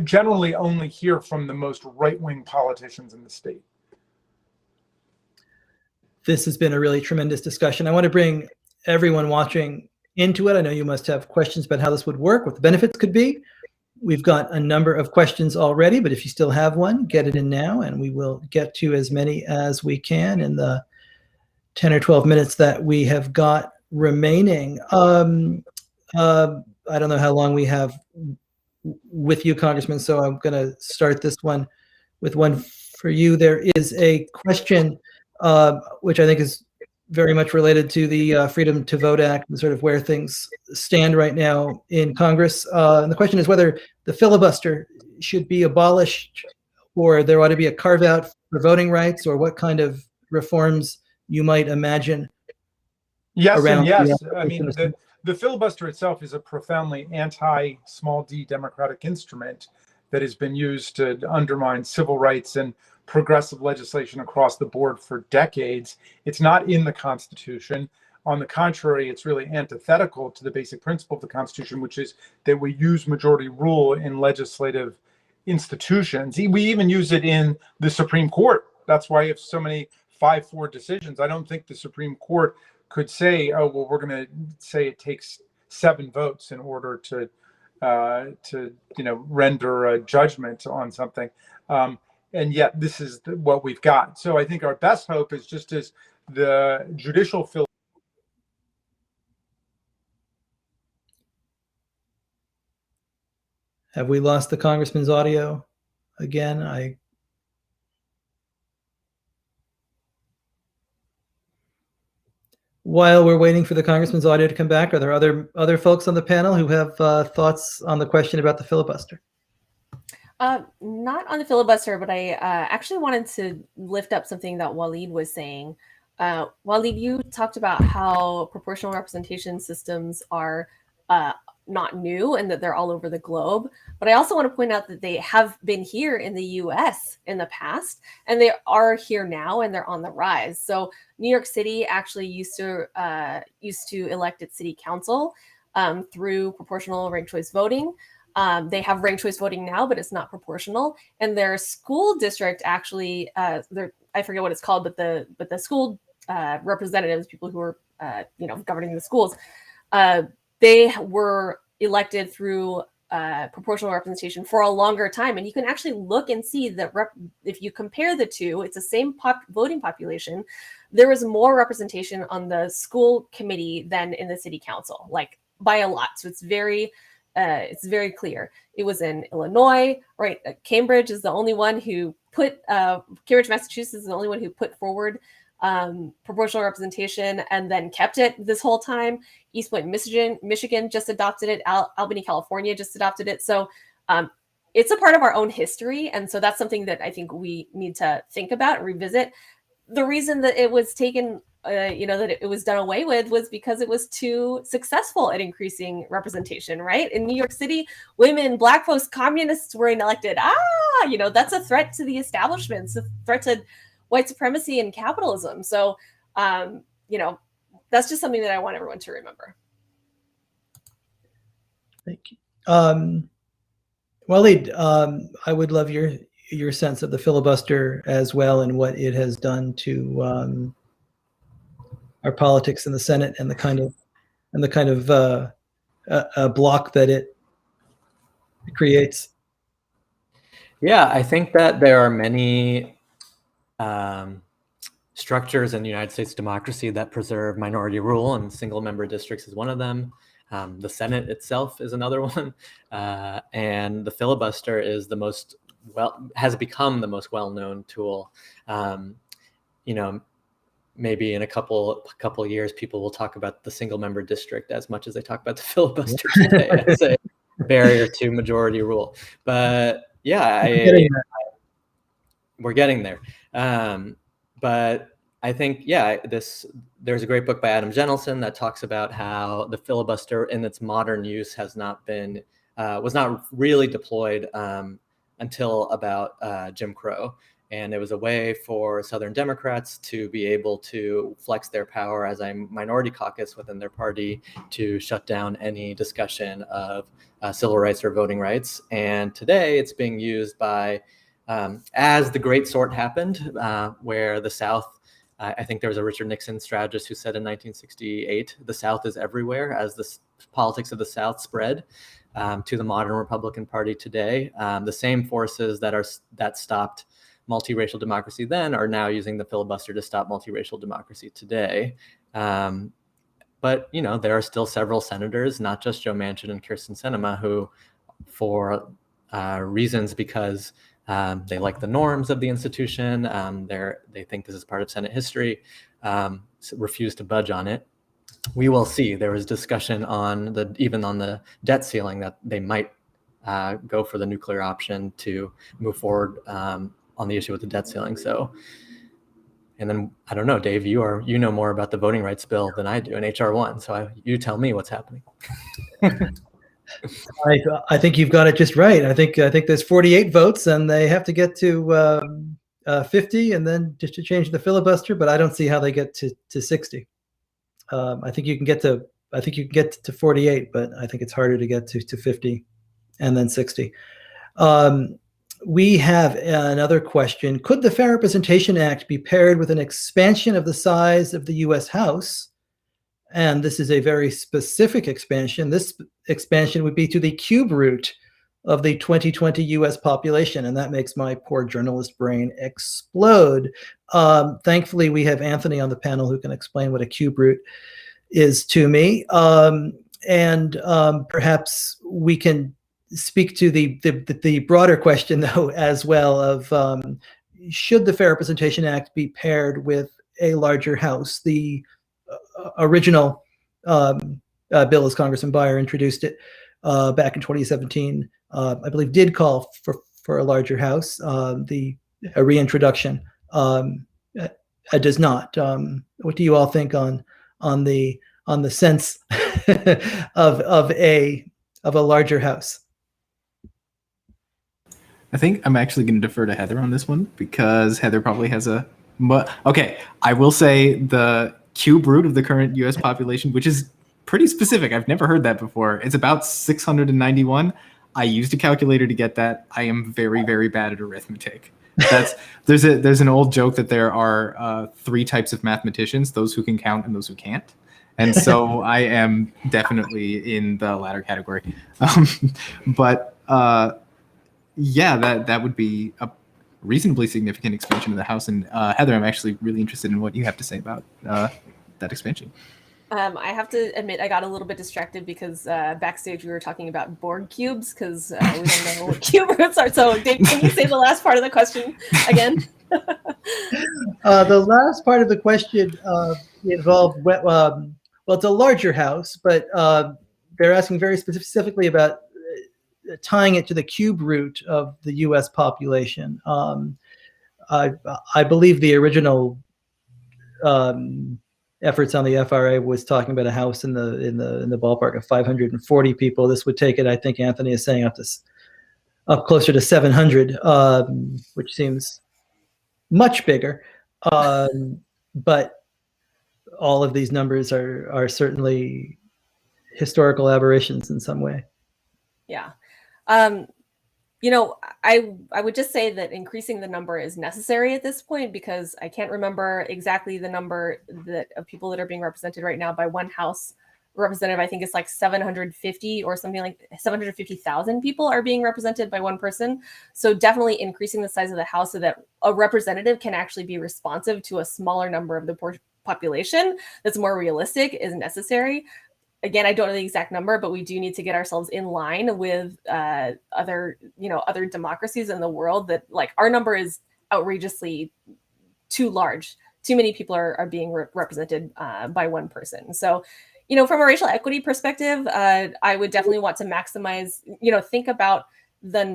B: generally only hear from the most right-wing politicians in the state.
A: This has been a really tremendous discussion. I want to bring everyone watching into it. I know you must have questions about how this would work, what the benefits could be. We've got a number of questions already, but if you still have one, get it in now, and we will get to as many as we can in the 10 or 12 minutes that we have got remaining. I don't know how long we have with you, Congressman, so I'm going to start this one with one for you. There is a question which I think is very much related to the Freedom to Vote Act and sort of where things stand right now in Congress. And the question is whether the filibuster should be abolished or there ought to be a carve out for voting rights, or what kind of reforms you might imagine.
B: Yes
A: around
B: and yes.
A: the
B: I mean, the filibuster itself is a profoundly anti-small d democratic instrument that has been used to undermine civil rights and progressive legislation across the board for decades. It's not in the Constitution. On the contrary, it's really antithetical to the basic principle of the Constitution, which is that we use majority rule in legislative institutions. We even use it in the Supreme Court. That's why you have so many 5-4 decisions. I don't think the Supreme Court could say, oh, well, we're going to say it takes 7 votes in order to render a judgment on something. And yet this is what we've got. So I think our best hope is just as the judicial filibuster.
A: Have we lost the congressman's audio again? While we're waiting for the congressman's audio to come back, are there other folks on the panel who have thoughts on the question about the filibuster?
D: Not on the filibuster, but I actually wanted to lift up something that Waleed was saying. Waleed, you talked about how proportional representation systems are not new and that they're all over the globe. But I also want to point out that they have been here in the US in the past, and they are here now, and they're on the rise. So New York City actually used to elect its city council through proportional ranked choice voting. They have ranked choice voting now, but it's not proportional. And their school district actually, I forget what it's called, but the school representatives, people who are governing the schools, they were elected through proportional representation for a longer time. And you can actually look and see that if you compare the two, it's the same voting population. There was more representation on the school committee than in the city council, like by a lot. So it's very clear. It was in Illinois, right? Cambridge is the only one who Cambridge, Massachusetts is the only one who put forward proportional representation and then kept it this whole time. East Point, Michigan just adopted it. Albany, California just adopted it. So it's a part of our own history. And so that's something that I think we need to think about and revisit. The reason that it was taken, that it was done away with was because it was too successful at increasing representation, right? In New York City, women, Black folks, communists were elected. That's a threat to the establishment. It's a threat to white supremacy and capitalism. So, that's just something that I want everyone to remember.
A: Thank you. Waleed, I would love your sense of the filibuster as well, and what it has done to our politics in the Senate and the kind of block that it creates.
C: Yeah, I think that there are many structures in the United States democracy that preserve minority rule, and single-member districts is one of them. The Senate itself is another one, and the filibuster is has become the most well-known tool. Maybe in a couple of years, people will talk about the single-member district as much as they talk about the filibuster today as a barrier to majority rule. But yeah, we're getting there. But I think, there's a great book by Adam Jenelson that talks about how the filibuster in its modern use was not really deployed until about Jim Crow. And it was a way for Southern Democrats to be able to flex their power as a minority caucus within their party to shut down any discussion of civil rights or voting rights. And today it's being used by, as the Great Sort happened, where the South I think there was a Richard Nixon strategist who said in 1968, the South is everywhere. As the politics of the South spread to the modern Republican Party today, the same forces that stopped multiracial democracy then are now using the filibuster to stop multiracial democracy today. But, there are still several senators, not just Joe Manchin and Kyrsten Sinema, who, for reasons because they like the norms of the institution, they think this is part of Senate history, refuse to budge on it. We will see. There was discussion even on the debt ceiling that they might go for the nuclear option to move forward on the issue with the debt ceiling. So, and then I don't know, Dave, you know more about the voting rights bill than I do in HR 1. So you tell me what's happening.
A: I think you've got it just right. I think there's 48 votes, and they have to get to 50, and then just to change the filibuster. But I don't see how they get to 60. I think you can get to 48, but I think it's harder to get to 50, and then 60. We have another question. Could the Fair Representation Act be paired with an expansion of the size of the U.S. House? And this is a very specific expansion. This expansion would be to the cube root of the 2020 U.S. population, and that makes my poor journalist brain explode. Thankfully, we have Anthony on the panel who can explain what a cube root is to me. And perhaps we can speak to the broader question, though, as well, of should the Fair Representation Act be paired with a larger House? The original bill, as Congressman Beyer introduced it back in 2017, I believe did call for a larger House. The reintroduction does not. What do you all think on the sense of a larger House?
E: I think I'm actually going to defer to Heather on this one because Heather probably has okay, I will say the cube root of the current U.S. population, which is pretty specific. I've never heard that before. It's about 691. I used a calculator to get that. I am very, very bad at arithmetic. There's an old joke that there are 3 types of mathematicians: those who can count and those who can't. And so I am definitely in the latter category. Yeah, that would be a reasonably significant expansion of the House. And Heather, I'm actually really interested in what you have to say about that expansion.
D: I have to admit, I got a little bit distracted because backstage we were talking about Borg cubes because we don't know what cube roots are. So Dave, can you say the last part of the question again?
A: The last part of the question involved, well, it's a larger House, but they're asking very specifically about tying it to the cube root of the U.S. population. I believe the original efforts on the FRA was talking about a House in the ballpark of 540 people. This would take it, I think Anthony is saying, up closer to 700, which seems much bigger. But all of these numbers are certainly historical aberrations in some way.
D: Yeah. I would just say that increasing the number is necessary at this point because I can't remember exactly the number of people that are being represented right now by one House representative. I think it's like 750 or something, like 750,000 people are being represented by one person. So definitely increasing the size of the House so that a representative can actually be responsive to a smaller number of the population that's more realistic is necessary. Again, I don't know the exact number, but we do need to get ourselves in line with other democracies in the world that, like, our number is outrageously too large. Too many people are being represented by one person. So, from a racial equity perspective, I would definitely want to maximize, think about the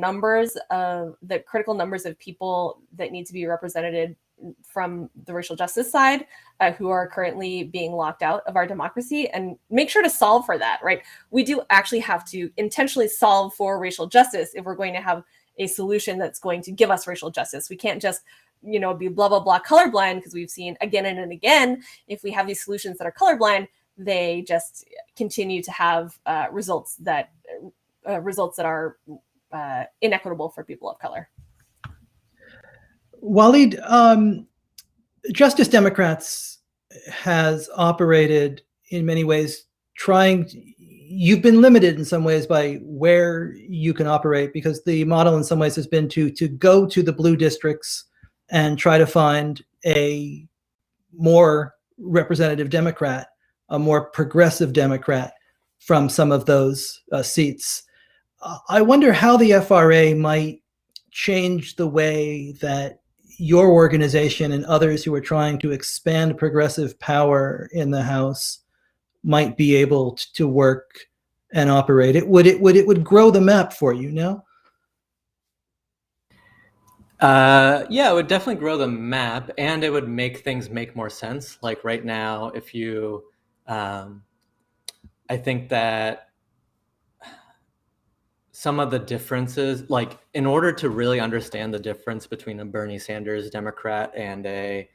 D: critical numbers of people that need to be represented from the racial justice side who are currently being locked out of our democracy, and make sure to solve for that, right? We do actually have to intentionally solve for racial justice if we're going to have a solution that's going to give us racial justice. We can't just, be blah, blah, blah colorblind, because we've seen again and again, if we have these solutions that are colorblind, they just continue to have results that are inequitable for people of color.
A: Walid, Justice Democrats has operated in many ways you've been limited in some ways by where you can operate, because the model in some ways has been to go to the blue districts and try to find a more representative Democrat, a more progressive Democrat from some of those seats. I wonder how the FRA might change the way that your organization and others who are trying to expand progressive power in the House might be able to work and operate. It would grow the map for you, no?
C: Yeah, it would definitely grow the map, and it would make things make more sense. Like right now, if you, I think that some of the differences, like in order to really understand the difference between a Bernie Sanders Democrat and a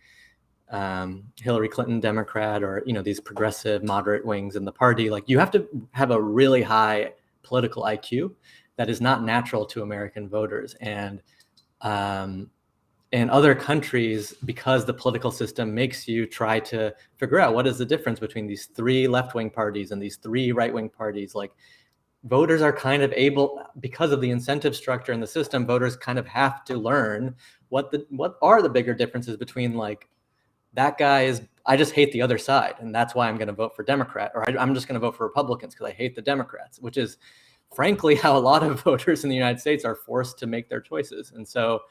C: Hillary Clinton Democrat, or these progressive moderate wings in the party, like you have to have a really high political IQ that is not natural to American voters. And in other countries, because the political system makes you try to figure out what is the difference between these 3 left-wing parties and these 3 right-wing parties, like voters are kind of able, because of the incentive structure in the system, voters kind of have to learn what are the bigger differences between, like, that guy is, I just hate the other side, and that's why I'm going to vote for Democrat, or I'm just going to vote for Republicans because I hate the Democrats, which is frankly how a lot of voters in the United States are forced to make their choices. And so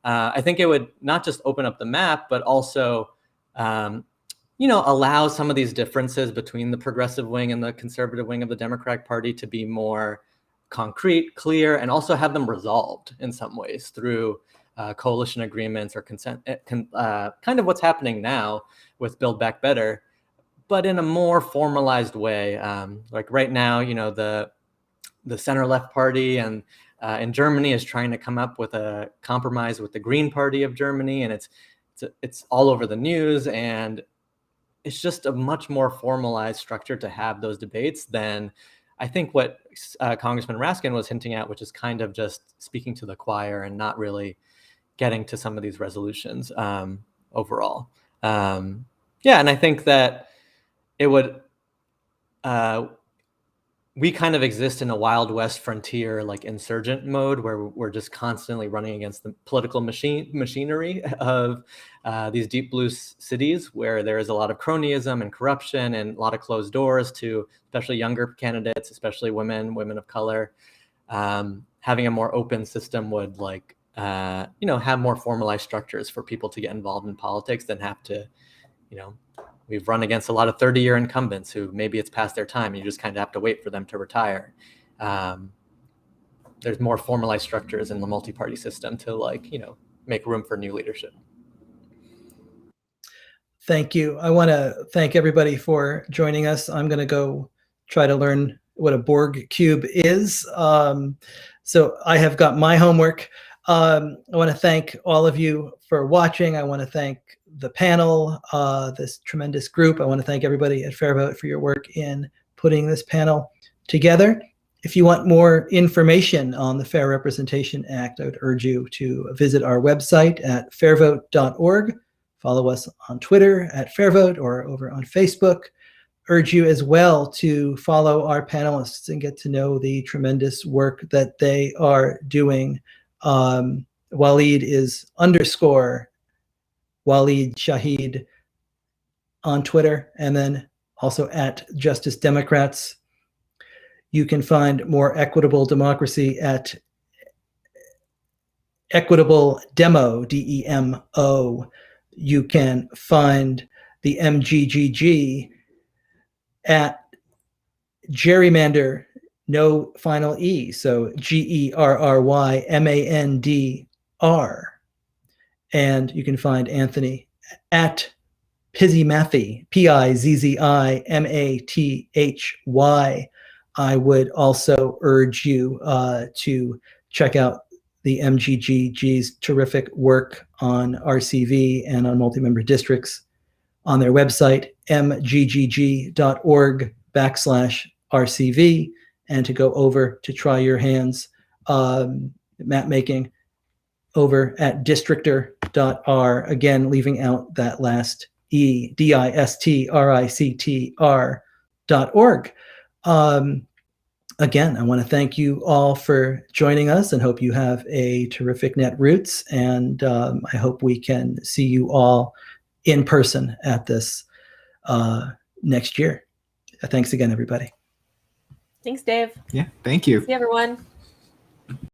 C: I think it would not just open up the map, but also allow some of these differences between the progressive wing and the conservative wing of the Democratic Party to be more concrete, clear, and also have them resolved in some ways through coalition agreements or consent, kind of what's happening now with Build Back Better, but in a more formalized way. Like right now, the center-left party and in Germany is trying to come up with a compromise with the Green Party of Germany, and it's all over the news, and it's just a much more formalized structure to have those debates than I think what Congressman Raskin was hinting at, which is kind of just speaking to the choir and not really getting to some of these resolutions overall. Yeah, and I think that it would, we kind of exist in a Wild West frontier, like insurgent mode, where we're just constantly running against the political machinery of these deep blue cities, where there is a lot of cronyism and corruption and a lot of closed doors to especially younger candidates, especially women of color. Having a more open system would have more formalized structures for people to get involved in politics than have to, we've run against a lot of 30-year incumbents who maybe it's past their time. You just kind of have to wait for them to retire. There's more formalized structures in the multi-party system to make room for new leadership.
A: Thank you. I want to thank everybody for joining us. I'm going to go try to learn what a Borg cube is. So I have got my homework. I want to thank all of you for watching. I want to thank the panel, this tremendous group. I want to thank everybody at FairVote for your work in putting this panel together. If you want more information on the Fair Representation Act, I would urge you to visit our website at fairvote.org. Follow us on Twitter at FairVote or over on Facebook. Urge you as well to follow our panelists and get to know the tremendous work that they are doing. Waleed is _ Waleed Shahid on Twitter, and then also at Justice Democrats. You can find more equitable democracy at Equitable Demo, DEMO. You can find the MGGG at Gerrymander, no final E, so GERRYMANDR. And you can find Anthony at Pizzimathy, PIZZIMATHY. I would also urge you to check out the MGGG's terrific work on RCV and on multi-member districts on their website, mggg.org/RCV, and to go over to try your hands at map making over at districtor.r. Again, leaving out that last E, districtr.org. Again, I want to thank you all for joining us and hope you have a terrific Netroots. And I hope we can see you all in person at this next year. Thanks again, everybody.
D: Thanks, Dave.
E: Yeah, thank you.
D: See everyone.